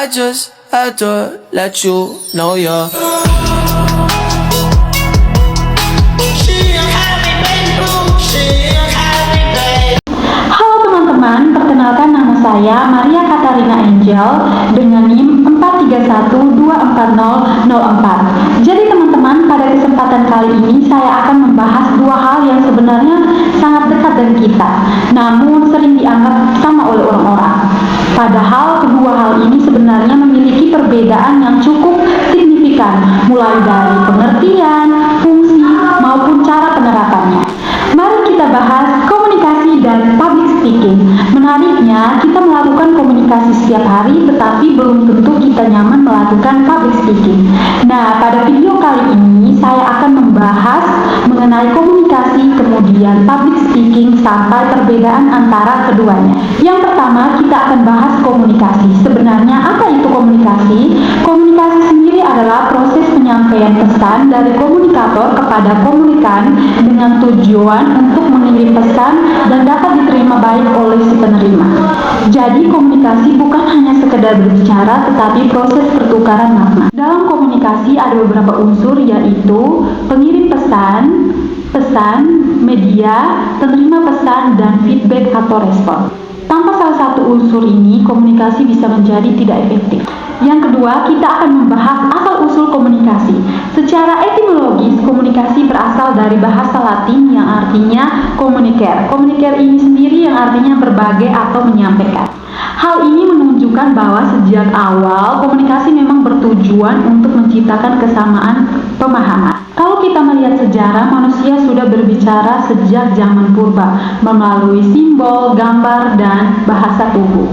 I just had to let you know you're Halo teman-teman, perkenalkan nama saya Maria Katarina Angel dengan NIM 431240004. Jadi teman-teman, pada kesempatan kali ini saya akan membahas dua hal yang sebenarnya sangat dekat dengan kita, namun sering dianggap sama oleh orang-orang. Padahal kedua hal ini sebenarnya memiliki perbedaan yang cukup signifikan, mulai dari pengertian, fungsi, maupun cara penerapannya. Mari kita bahas komunikasi dan public speaking. Menariknya, kita melakukan komunikasi setiap hari, tetapi belum tentu kita nyaman melakukan public speaking. Nah, pada video kali ini saya akan membahas mengenai komunikasi, kemudian public speaking, sampai perbedaan antara keduanya. Yang pertama, kita akan bahas komunikasi. Sebenarnya apa itu komunikasi? Komunikasi sendiri adalah proses penyampaian pesan dari komunikator kepada komunikan dengan tujuan untuk mengirim pesan dan dapat diterima baik oleh si penerima. Jadi komunikasi bukan hanya sekedar berbicara, tetapi proses pertukaran makna. Dalam komunikasi ada beberapa unsur, yaitu pengirim pesan, media, penerima pesan, dan feedback atau respon. Tanpa salah satu unsur ini, komunikasi bisa menjadi tidak efektif. Yang kedua, kita akan membahas asal-usul komunikasi. Secara etimologis, komunikasi berasal dari bahasa Latin yang artinya communicare. Communicare ini sendiri yang artinya berbagai atau menyampaikan. Hal ini menunjukkan bahwa sejak awal komunikasi memang bertujuan untuk menciptakan kesamaan pemahaman. Kalau kita melihat sejarah, manusia sudah berbicara sejak zaman purba melalui simbol, gambar, dan bahasa tubuh.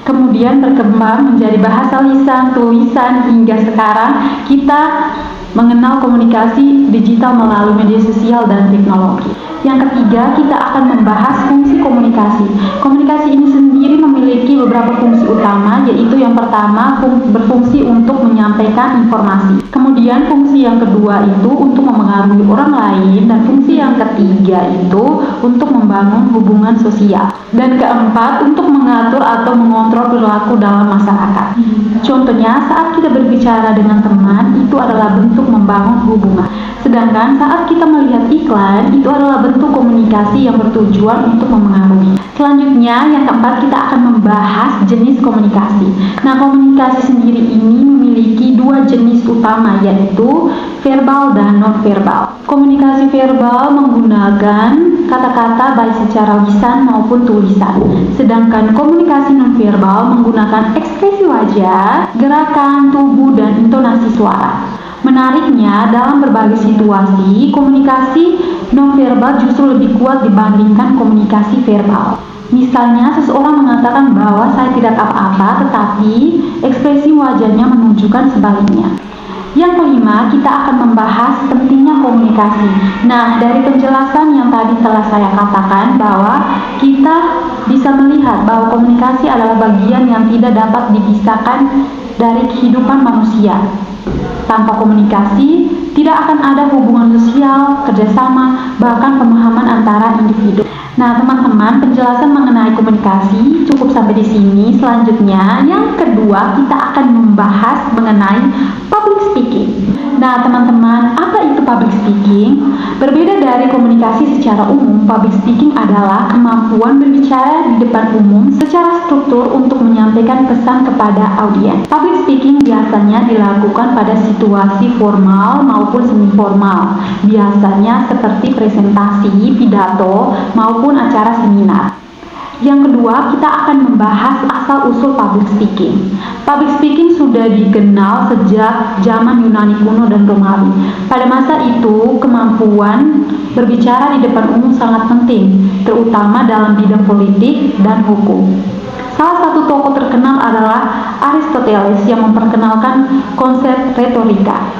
Kemudian berkembang menjadi bahasa lisan, tulisan, hingga sekarang kita mengenal komunikasi digital melalui media sosial dan teknologi. Yang ketiga, kita akan membahas fungsi komunikasi. Komunikasi ini sendiri memiliki beberapa fungsi utama, yaitu yang pertama berfungsi untuk menyampaikan informasi. Kemudian fungsi yang kedua itu untuk memengaruhi orang lain, dan fungsi yang ketiga itu untuk membangun hubungan sosial. Dan keempat, untuk mengatur atau mengontrol perilaku dalam masyarakat. Contohnya, saat kita berbicara dengan teman, itu adalah bentuk membangun hubungan. Sedangkan saat kita melihat iklan, itu adalah bentuk komunikasi yang bertujuan untuk memengaruhi. Selanjutnya, yang keempat, kita akan membahas jenis komunikasi. Nah, komunikasi sendiri ini memiliki dua jenis utama, yaitu verbal dan non-verbal. Komunikasi verbal menggunakan kata-kata baik secara lisan maupun tulisan. Sedangkan komunikasi non-verbal menggunakan ekspresi wajah, gerakan tubuh, dan intonasi suara. Menariknya, dalam berbagai situasi, komunikasi nonverbal justru lebih kuat dibandingkan komunikasi verbal. Misalnya, seseorang mengatakan bahwa saya tidak apa-apa, tetapi ekspresi wajahnya menunjukkan sebaliknya. Yang kelima, kita akan membahas pentingnya komunikasi. Nah, dari penjelasan yang tadi telah saya katakan bahwa kita bisa melihat bahwa komunikasi adalah bagian yang tidak dapat dipisahkan dari kehidupan manusia. Tanpa komunikasi, tidak akan ada hubungan sosial, kerjasama, bahkan pemahaman antara individu. Nah, teman-teman, penjelasan mengenai komunikasi cukup sampai di sini. Selanjutnya, yang kedua, kita akan membahas mengenai public speaking. Nah, teman-teman, apa itu public speaking? Berbeda dari komunikasi secara umum, public speaking adalah kemampuan berbicara di depan umum secara struktur untuk menyampaikan pesan kepada audiens. Public speaking biasanya dilakukan pada situasi formal maupun semi formal, biasanya seperti presentasi, pidato, maupun acara seminar. Yang kedua, kita akan membahas asal-usul public speaking. Public speaking sudah dikenal sejak zaman Yunani kuno dan Romawi. Pada masa itu, kemampuan berbicara di depan umum sangat penting, terutama dalam bidang politik dan hukum. Salah satu tokoh terkenal adalah Aristoteles yang memperkenalkan konsep retorika.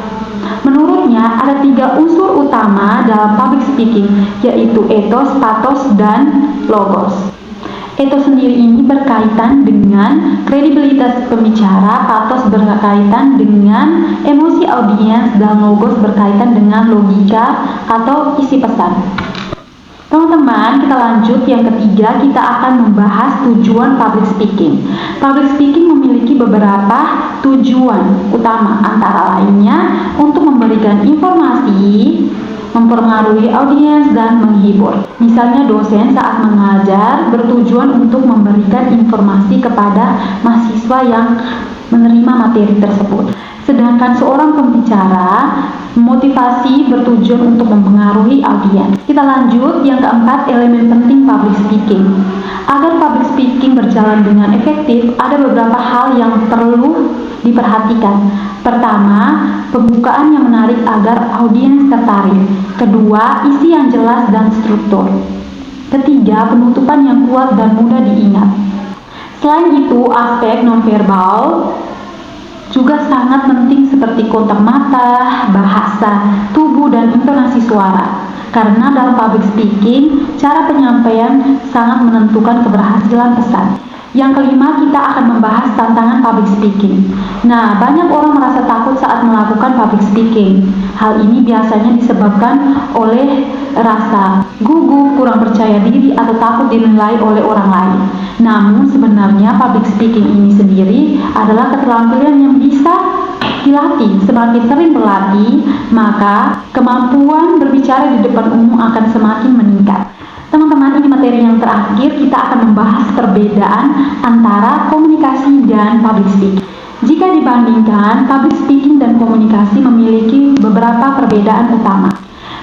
Menurutnya, ada 3 unsur utama dalam public speaking, yaitu ethos, pathos, dan logos. Ethos sendiri ini berkaitan dengan kredibilitas pembicara, pathos berkaitan dengan emosi audiens, dan logos berkaitan dengan logika atau isi pesan. Teman-teman, kita lanjut. Yang ketiga, kita akan membahas tujuan public speaking. Public speaking memiliki beberapa tujuan utama, antara lainnya untuk memberikan informasi, mempengaruhi audiens, dan menghibur. Misalnya dosen saat mengajar bertujuan untuk memberikan informasi kepada mahasiswa yang menerima materi tersebut. Sedangkan seorang pembicara motivasi bertujuan untuk mempengaruhi audiens. Kita lanjut, yang keempat, elemen penting public speaking. Agar public speaking berjalan dengan efektif, ada beberapa hal yang perlu diperhatikan. Pertama, pembukaan yang menarik agar audiens tertarik. Kedua, isi yang jelas dan struktur. Ketiga, penutupan yang kuat dan mudah diingat. Selain itu, aspek nonverbal juga sangat penting seperti kontak mata, bahasa tubuh, dan intonasi suara. Karena dalam public speaking, cara penyampaian sangat menentukan keberhasilan pesan. Yang kelima, kita akan membahas tantangan public speaking. Nah, banyak orang merasa takut saat melakukan public speaking. Hal ini biasanya disebabkan oleh rasa gugup, kurang percaya diri, atau takut dinilai oleh orang lain. Namun, sebenarnya public speaking ini sendiri adalah keterampilan yang bisa dilatih. Semakin sering berlatih, maka kemampuan berbicara di depan umum akan semakin meningkat. Teman-teman, ini materi yang terakhir. Kita akan membahas perbedaan antara komunikasi dan public speaking. Jika dibandingkan, public speaking dan komunikasi memiliki beberapa perbedaan utama.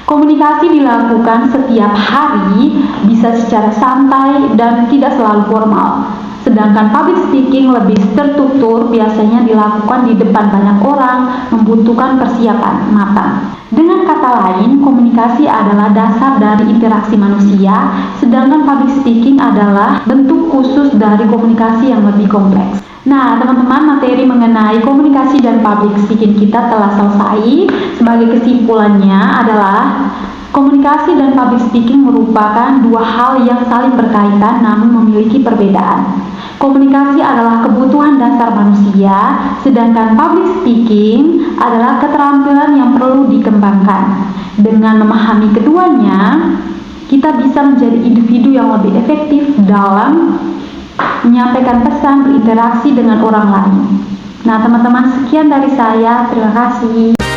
Komunikasi dilakukan setiap hari, bisa secara santai dan tidak selalu formal. Sedangkan public speaking lebih tertutur, biasanya dilakukan di depan banyak orang, membutuhkan persiapan matang. Dengan kata lain, komunikasi adalah dasar dari interaksi manusia, sedangkan public speaking adalah bentuk khusus dari komunikasi yang lebih kompleks. Nah, teman-teman, materi mengenai komunikasi dan public speaking kita telah selesai. Sebagai kesimpulannya adalah komunikasi dan public speaking merupakan dua hal yang saling berkaitan namun memiliki perbedaan. Komunikasi adalah kebutuhan dasar manusia, sedangkan public speaking adalah keterampilan yang perlu dikembangkan. Dengan memahami keduanya, kita bisa menjadi individu yang lebih efektif dalam menyampaikan pesan, berinteraksi dengan orang lain. Nah, teman-teman, sekian dari saya. Terima kasih.